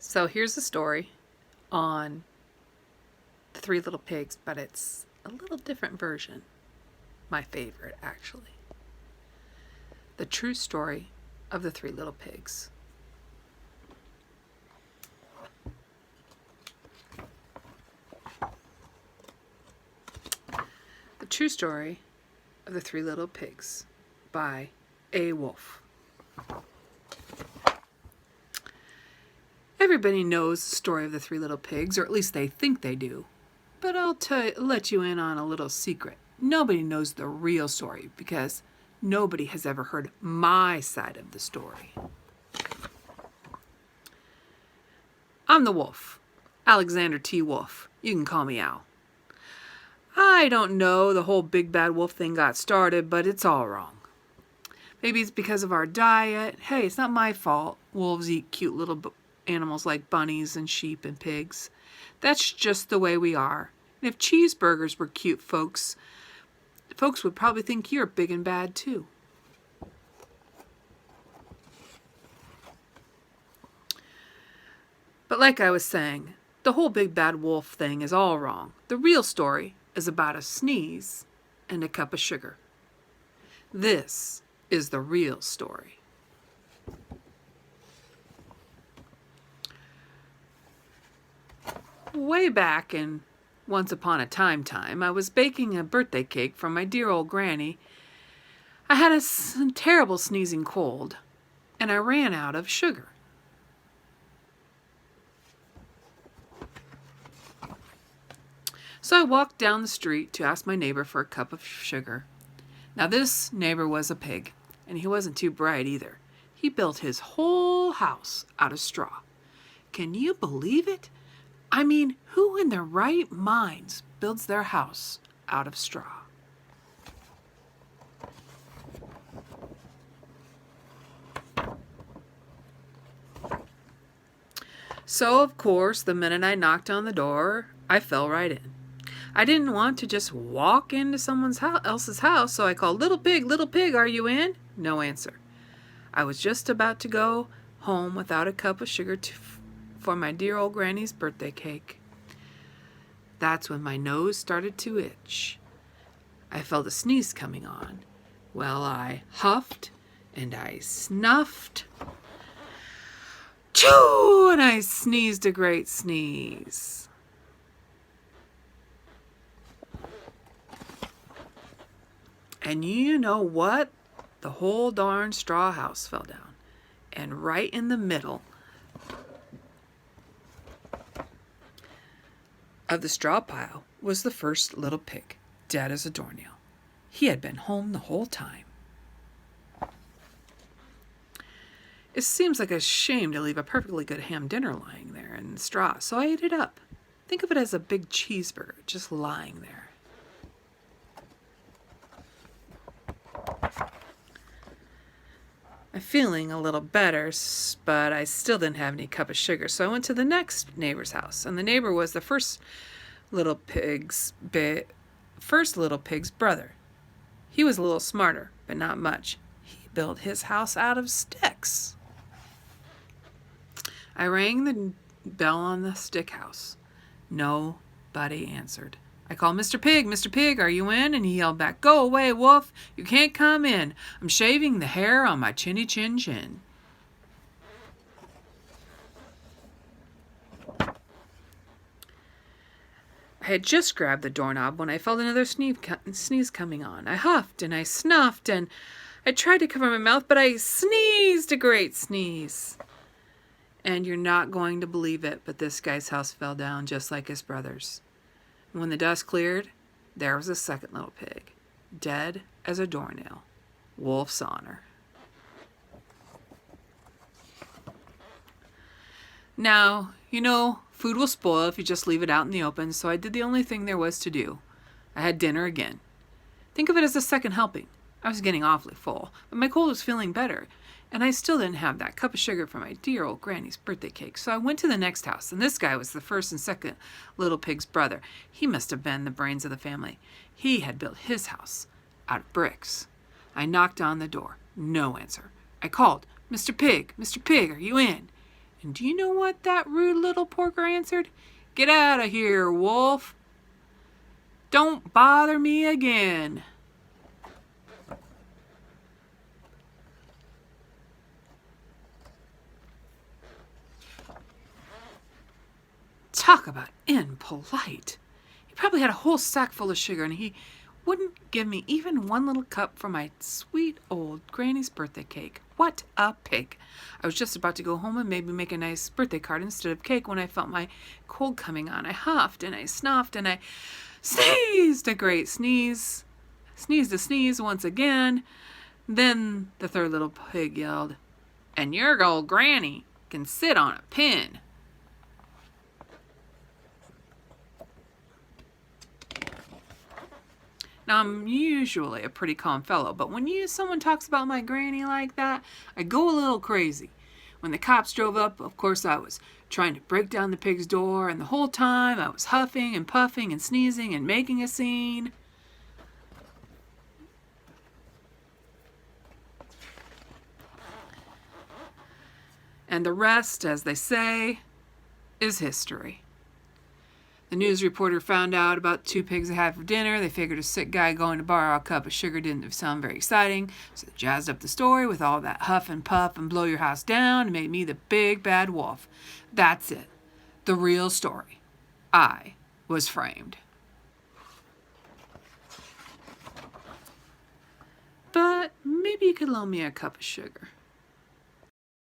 So here's a story on the Three Little Pigs, but it's a little different version. My favorite, actually. The true story of the Three Little Pigs. The true story of the Three Little Pigs by A. Wolf. Everybody knows the story of the Three Little Pigs, or at least they think they do. But I'll let you in on a little secret. Nobody knows the real story because nobody has ever heard my side of the story. I'm the Wolf, Alexander T. Wolf. You can call me Al. I don't know the whole big bad wolf thing got started, but it's all wrong. Maybe it's because of our diet. Hey, it's not my fault. Wolves eat cute little animals like bunnies and sheep and pigs. That's just the way we are. And if cheeseburgers were cute, folks would probably think you're big and bad too. But like I was saying, the whole big bad wolf thing is all wrong. The real story is about a sneeze and a cup of sugar. This is the real story. Way back in Once Upon a Time, I was baking a birthday cake for my dear old granny. I had a terrible sneezing cold, and I ran out of sugar. So I walked down the street to ask my neighbor for a cup of sugar. Now this neighbor was a pig, and he wasn't too bright either. He built his whole house out of straw. Can you believe it? I mean, who in their right minds builds their house out of straw? So, of course, the minute I knocked on the door, I fell right in. I didn't want to just walk into someone else's house, so I called, little pig, are you in? No answer. I was just about to go home without a cup of sugar for my dear old granny's birthday cake. That's when my nose started to itch. I felt a sneeze coming on. Well, I huffed and I snuffed. Choo! And I sneezed a great sneeze. And you know what? The whole darn straw house fell down. And right in the middle of the straw pile was the first little pig, dead as a doornail. He had been home the whole time. It seems like a shame to leave a perfectly good ham dinner lying there in the straw, so I ate it up. Think of it as a big cheeseburger just lying there. I'm feeling a little better, but I still didn't have any cup of sugar, so I went to the next neighbor's house, and the neighbor was the first little pig's brother. He was a little smarter, but not much. He built his house out of sticks. I rang the bell on the stick house. Nobody answered. I called, Mr. Pig, are you in? And he yelled back, go away, Wolf. You can't come in. I'm shaving the hair on my chinny chin chin. I had just grabbed the doorknob when I felt another sneeze coming on. I huffed and I snuffed and I tried to cover my mouth, but I sneezed a great sneeze. And you're not going to believe it, but this guy's house fell down just like his brother's. When the dust cleared, there was a second little pig, dead as a doornail. Wolf's honor. Now, you know, food will spoil if you just leave it out in the open, so I did the only thing there was to do. I had dinner again. Think of it as a second helping. I was getting awfully full, but my cold was feeling better, and I still didn't have that cup of sugar for my dear old granny's birthday cake, so I went to the next house, and this guy was the first and second little pig's brother. He must have been the brains of the family. He had built his house out of bricks. I knocked on the door. No answer. I called, Mr. Pig, are you in? And do you know what that rude little porker answered? "Get out of here, wolf. Don't bother me again." Talk about impolite. He probably had a whole sack full of sugar, and he wouldn't give me even one little cup from my sweet old granny's birthday cake. What a pig. I was just about to go home and maybe make a nice birthday card instead of cake when I felt my cold coming on. I huffed and I snuffed and I sneezed a great sneeze. Sneezed a sneeze once again. Then the third little pig yelled, "And your old granny can sit on a pin." Now, I'm usually a pretty calm fellow, but when someone talks about my granny like that, I go a little crazy. When the cops drove up, of course, I was trying to break down the pig's door, and the whole time I was huffing and puffing and sneezing and making a scene. And the rest, as they say, is history. The news reporter found out about 2 pigs they had for dinner. They figured a sick guy going to borrow a cup of sugar didn't sound very exciting, so they jazzed up the story with all that huff and puff and blow your house down and made me the big bad wolf. That's it. The real story. I was framed. But maybe you could loan me a cup of sugar.